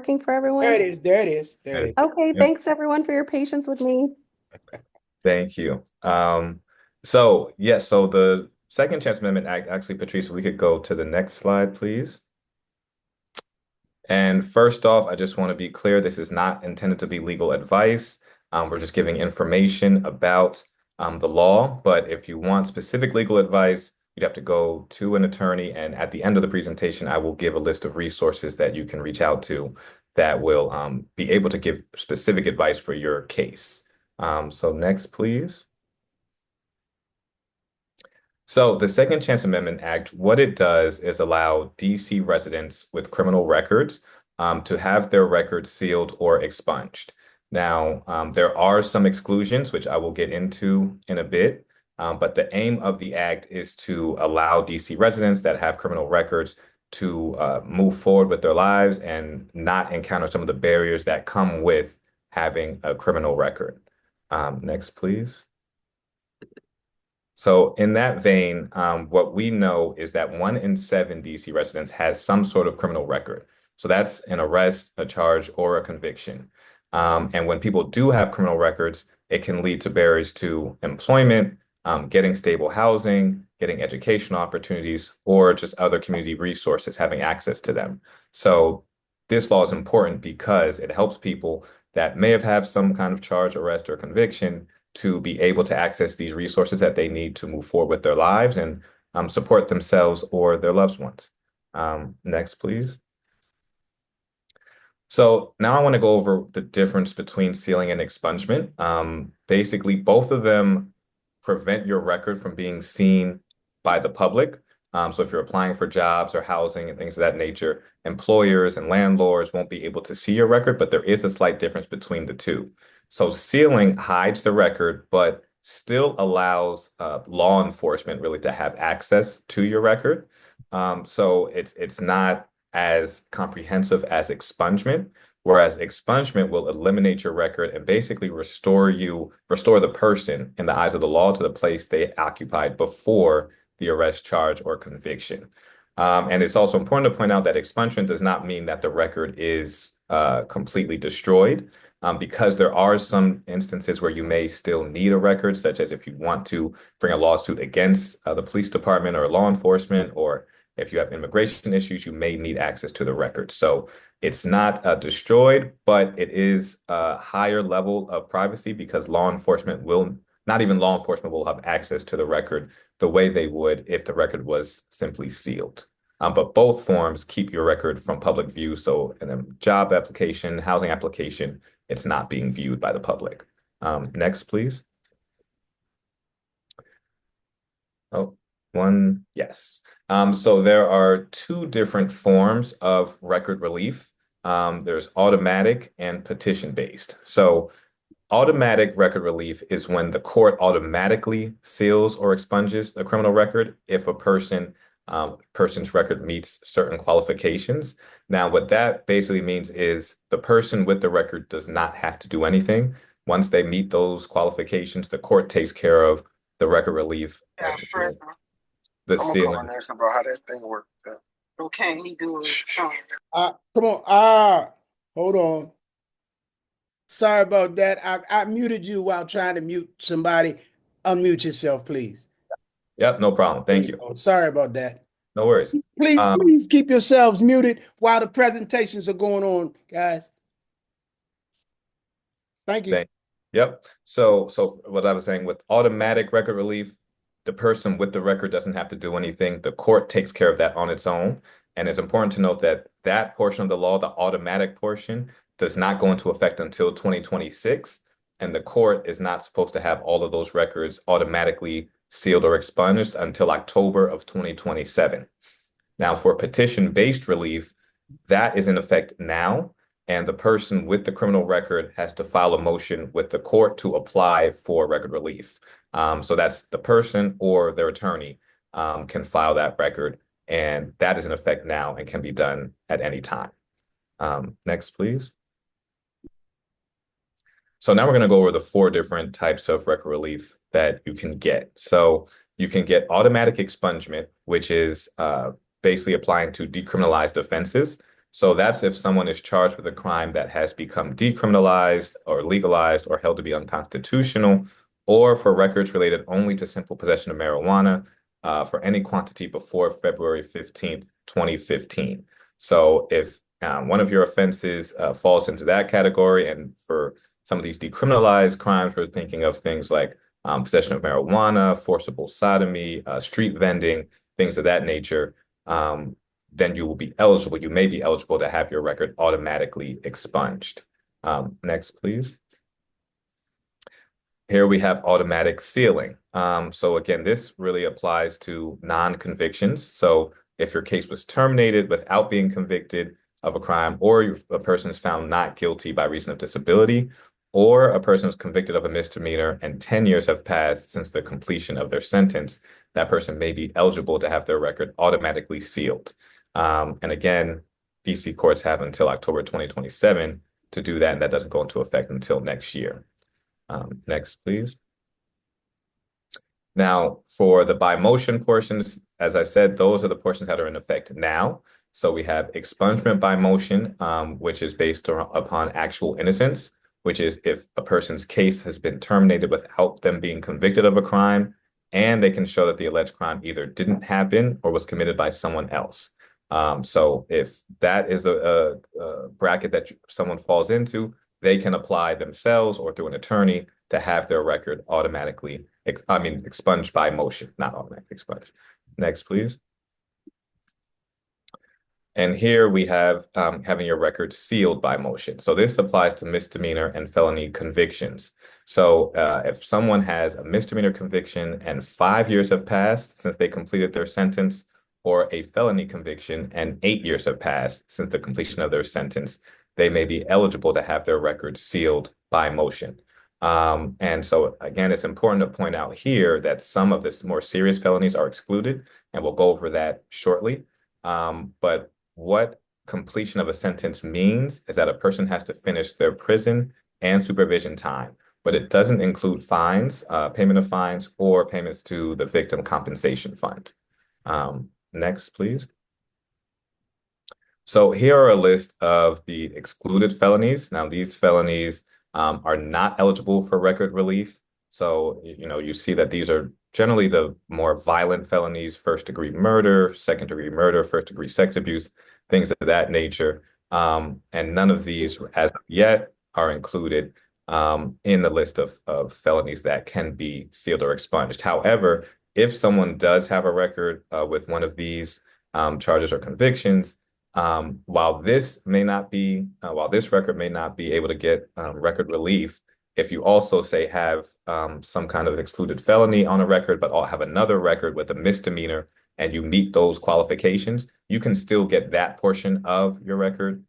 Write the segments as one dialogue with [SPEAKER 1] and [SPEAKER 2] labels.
[SPEAKER 1] working for
[SPEAKER 2] There it
[SPEAKER 1] everyone?
[SPEAKER 2] is. There it is. There it is.
[SPEAKER 1] Okay,
[SPEAKER 3] Yep.
[SPEAKER 1] thanks everyone for your patience with me.
[SPEAKER 3] Thank you. So yes, so the Second Chance Amendment Act, actually, Patrice, we could go to the next slide, please. And first off, I just want to be clear, this is not intended to be legal advice. We're just giving information about the law. But if you want specific legal advice, you'd have to go to an attorney. And at the end of the presentation, I will give a list of resources that you can reach out to that will be able to give specific advice for your case. So next, please. So the Second Chance Amendment Act, what it does is allow DC residents with criminal records to have their records sealed or expunged. Now, there are some exclusions, which I will get into in a bit, but the aim of the act is to allow DC residents that have criminal records to move forward with their lives and not encounter some of the barriers that come with having a criminal record. Next, please. So in that vein, what we know is that 1 in 7 DC residents has some sort of criminal record. So that's an arrest, a charge, or a conviction. And when people do have criminal records, it can lead to barriers to employment, getting stable housing, getting educational opportunities, or just other community resources, having access to them. So this law is important because it helps people that may have had some kind of charge, arrest, or conviction to be able to access these resources that they need to move forward with their lives and support themselves or their loved ones. Next, please. So now I want to go over the difference between sealing and expungement. Basically, both of them prevent your record from being seen by the public. So if you're applying for jobs or housing and things of that nature, employers and landlords won't be able to see your record, but there is a slight difference between the two. So sealing hides the record, but still allows law enforcement really to have access to your record. So it's not as comprehensive as expungement, whereas expungement will eliminate your record and basically restore the person in the eyes of the law to the place they occupied before the arrest, charge, or conviction. And it's also important to point out that expungement does not mean that the record is completely destroyed, because there are some instances where you may still need a record, such as if you want to bring a lawsuit against the police department or law enforcement, or if you have immigration issues, you may need access to the record. So it's not destroyed, but it is a higher level of privacy because not even law enforcement will have access to the record the way they would if the record was simply sealed. But both forms keep your record from public view. So in a job application, housing application, it's not being viewed by the public. Next, please. Oh, one, yes. So there are two different forms of record relief. There's automatic and petition-based. So automatic record relief is when the court automatically seals or expunges a criminal record if a person's record meets certain qualifications. Now, what that basically means is the person with the record does not have to do anything. Once they meet those qualifications, the court takes care of the record relief
[SPEAKER 4] Yeah,
[SPEAKER 3] and
[SPEAKER 4] first,
[SPEAKER 3] the
[SPEAKER 4] I'm gonna call
[SPEAKER 3] sealing.
[SPEAKER 4] Nurse about how that thing worked. Okay, he do it.
[SPEAKER 2] Come on. Hold on. Sorry about that. I muted you while trying to mute somebody. Unmute yourself, please.
[SPEAKER 3] Yep, no problem.
[SPEAKER 2] There
[SPEAKER 3] Thank
[SPEAKER 2] you
[SPEAKER 3] you.
[SPEAKER 2] go. Sorry about that.
[SPEAKER 3] No worries.
[SPEAKER 2] Please,
[SPEAKER 3] Um,
[SPEAKER 2] please keep yourselves muted while the presentations are going on, guys. Thank you.
[SPEAKER 3] Thank Yep. So what I was saying with automatic record relief, the person with the record doesn't have to do anything. The court takes care of that on its own. And it's important to note that that portion of the law, the automatic portion, does not go into effect until 2026. And the court is not supposed to have all of those records automatically sealed or expunged until October of 2027. Now, for petition-based relief, that is in effect now, and the person with the criminal record has to file a motion with the court to apply for record relief. So that's the person or their attorney can file that record, and that is in effect now and can be done at any time. Next, please. So now we're going to go over the 4 different types of record relief that you can get. So you can get automatic expungement, which is basically applying to decriminalized offenses. So that's if someone is charged with a crime that has become decriminalized or legalized or held to be unconstitutional, or for records related only to simple possession of marijuana for any quantity before February 15th, 2015. So if one of your offenses falls into that category, and for some of these decriminalized crimes, we're thinking of things like possession of marijuana, forcible sodomy, street vending, things of that nature, then you will be eligible. You may be eligible to have your record automatically expunged. Next, please. Here we have automatic sealing. So again, this really applies to non-convictions. So if your case was terminated without being convicted of a crime, or a person is found not guilty by reason of disability, or a person is convicted of a misdemeanor and 10 years have passed since the completion of their sentence, that person may be eligible to have their record automatically sealed. And again, DC courts have until October 2027 to do that, and that doesn't go into effect until next year. Next, please. Now, for the by motion portions, as I said, those are the portions that are in effect now. So we have expungement by motion, which is based upon actual innocence, which is if a person's case has been terminated without them being convicted of a crime, and they can show that the alleged crime either didn't happen or was committed by someone else. So if that is a bracket that someone falls into, they can apply themselves or through an attorney to have their record automatically, expunged by motion, not automatically expunged. Next, please. And here we have having your record sealed by motion. So this applies to misdemeanor and felony convictions. So if someone has a misdemeanor conviction and 5 years have passed since they completed their sentence, or a felony conviction and 8 years have passed since the completion of their sentence, they may be eligible to have their record sealed by motion. And so again, it's important to point out here that some of the more serious felonies are excluded, and we'll go over that shortly. But what completion of a sentence means is that a person has to finish their prison and supervision time, but it doesn't include fines, payment of fines, or payments to the Victim Compensation Fund. Next, please. So here are a list of the excluded felonies. Now, these felonies are not eligible for record relief. So, you see that these are generally the more violent felonies: first-degree murder, second-degree murder, first-degree sex abuse, things of that nature. And none of these, as of yet, are included in the list of felonies that can be sealed or expunged. However, if someone does have a record with one of these charges or convictions, while this record may not be able to get record relief, if you also say have some kind of excluded felony on a record, but have another record with a misdemeanor, and you meet those qualifications, you can still get that portion of your record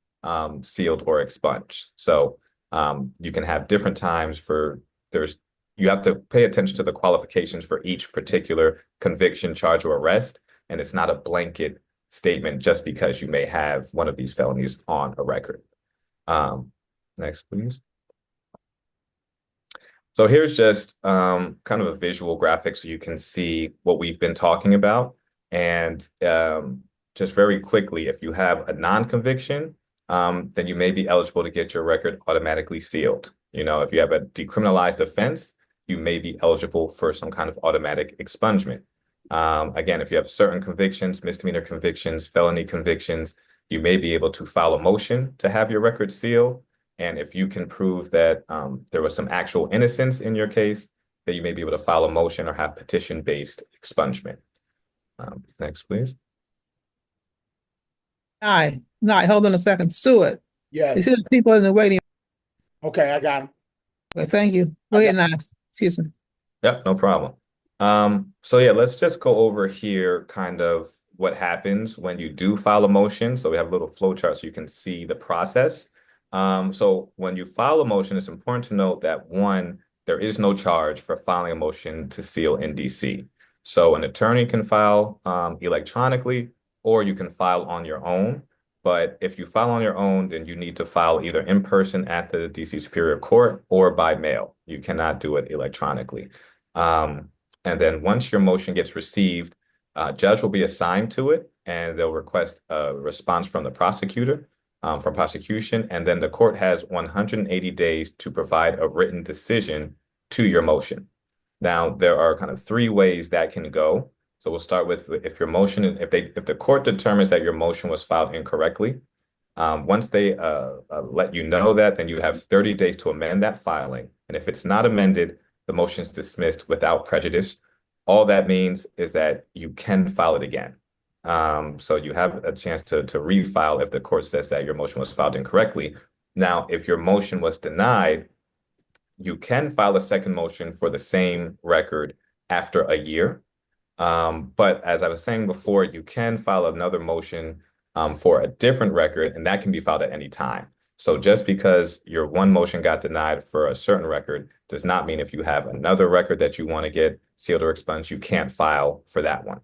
[SPEAKER 3] sealed or expunged. So you can have different times you have to pay attention to the qualifications for each particular conviction, charge, or arrest. And it's not a blanket statement just because you may have one of these felonies on a record. Next, please. So here's just kind of a visual graphic so you can see what we've been talking about. And just very quickly, if you have a non-conviction, then you may be eligible to get your record automatically sealed. If you have a decriminalized offense, you may be eligible for some kind of automatic expungement. Again, if you have certain convictions, misdemeanor convictions, felony convictions, you may be able to file a motion to have your record sealed. And if you can prove that there was some actual innocence in your case, then you may be able to file a motion or have petition-based expungement. Next, please.
[SPEAKER 5] Nye, hold on a second. Stuart, you
[SPEAKER 2] Yes.
[SPEAKER 5] see the people in the waiting.
[SPEAKER 2] Okay, I got him.
[SPEAKER 5] Okay, thank you. Go ahead, Nye. Excuse me.
[SPEAKER 3] Yep, no problem. So yeah, let's just go over here kind of what happens when you do file a motion. So we have a little flow chart so you can see the process. So when you file a motion, it's important to note that one, there is no charge for filing a motion to seal in DC. So an attorney can file electronically, or you can file on your own. But if you file on your own, then you need to file either in person at the DC Superior Court or by mail. You cannot do it electronically. And then once your motion gets received, a judge will be assigned to it, and they'll request a response from the prosecutor. from prosecution, and then the court has 180 days to provide a written decision to your motion. Now, there are kind of three ways that can go. So we'll start with if your motion, if the court determines that your motion was filed incorrectly, once they let you know that, then you have 30 days to amend that filing. And if it's not amended, the motion is dismissed without prejudice. All that means is that you can file it again. So you have a chance to refile if the court says that your motion was filed incorrectly. Now, if your motion was denied, you can file a second motion for the same record after a year. But as I was saying before, you can file another motion for a different record, and that can be filed at any time. So just because your one motion got denied for a certain record does not mean if you have another record that you want to get sealed or expunged, you can't file for that one.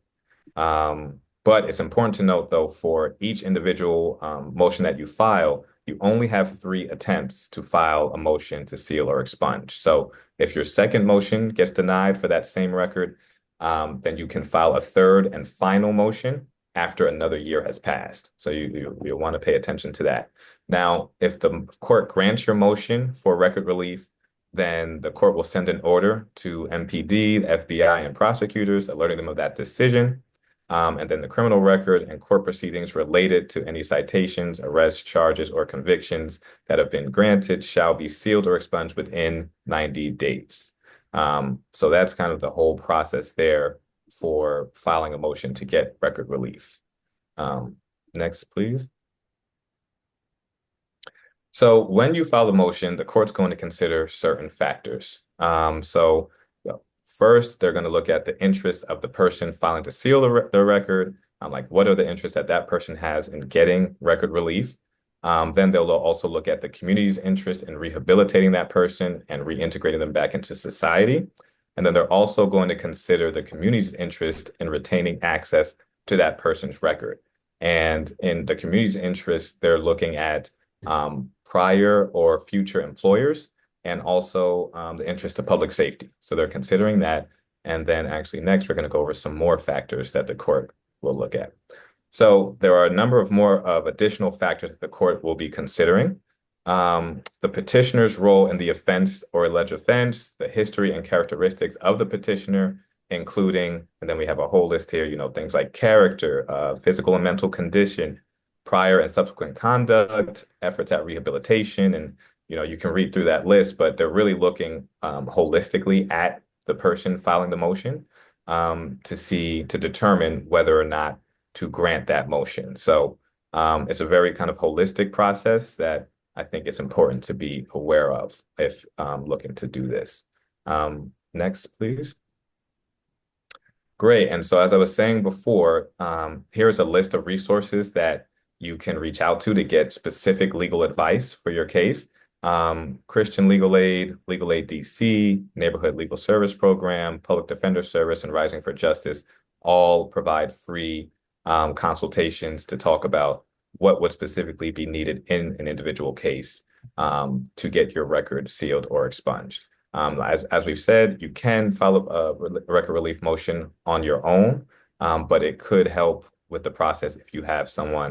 [SPEAKER 3] But it's important to note, though, for each individual motion that you file, you only have 3 attempts to file a motion to seal or expunge. So if your second motion gets denied for that same record, then you can file a third and final motion after another year has passed. So you'll want to pay attention to that. Now, if the court grants your motion for record relief, then the court will send an order to MPD, the FBI, and prosecutors, alerting them of that decision. And then the criminal record and court proceedings related to any citations, arrests, charges, or convictions that have been granted shall be sealed or expunged within 90 days. So that's kind of the whole process there for filing a motion to get record relief. Next, please. So when you file a motion, the court's going to consider certain factors. First, they're going to look at the interests of the person filing to seal the record, like what are the interests that that person has in getting record relief. Then they'll also look at the community's interest in rehabilitating that person and reintegrating them back into society. And then they're also going to consider the community's interest in retaining access to that person's record. And in the community's interest, they're looking at prior or future employers, and also the interest of public safety. So they're considering that. And then actually next, we're going to go over some more factors that the court will look at. So there are a number of additional factors that the court will be considering. The petitioner's role in the offense or alleged offense, the history and characteristics of the petitioner, including, and then we have a whole list here, things like character, physical and mental condition, prior and subsequent conduct, efforts at rehabilitation, and you can read through that list, but they're really looking holistically at the person filing the motion to determine whether or not to grant that motion. So it's a very kind of holistic process that I think it's important to be aware of if looking to do this. Next, please. Great. And so as I was saying before, here's a list of resources that you can reach out to get specific legal advice for your case. Christian Legal Aid, Legal Aid DC, Neighborhood Legal Service Program, Public Defender Service, and Rising for Justice all provide free consultations to talk about what would specifically be needed in an individual case to get your record sealed or expunged. As we've said, you can file a record relief motion on your own, but it could help with the process if you have someone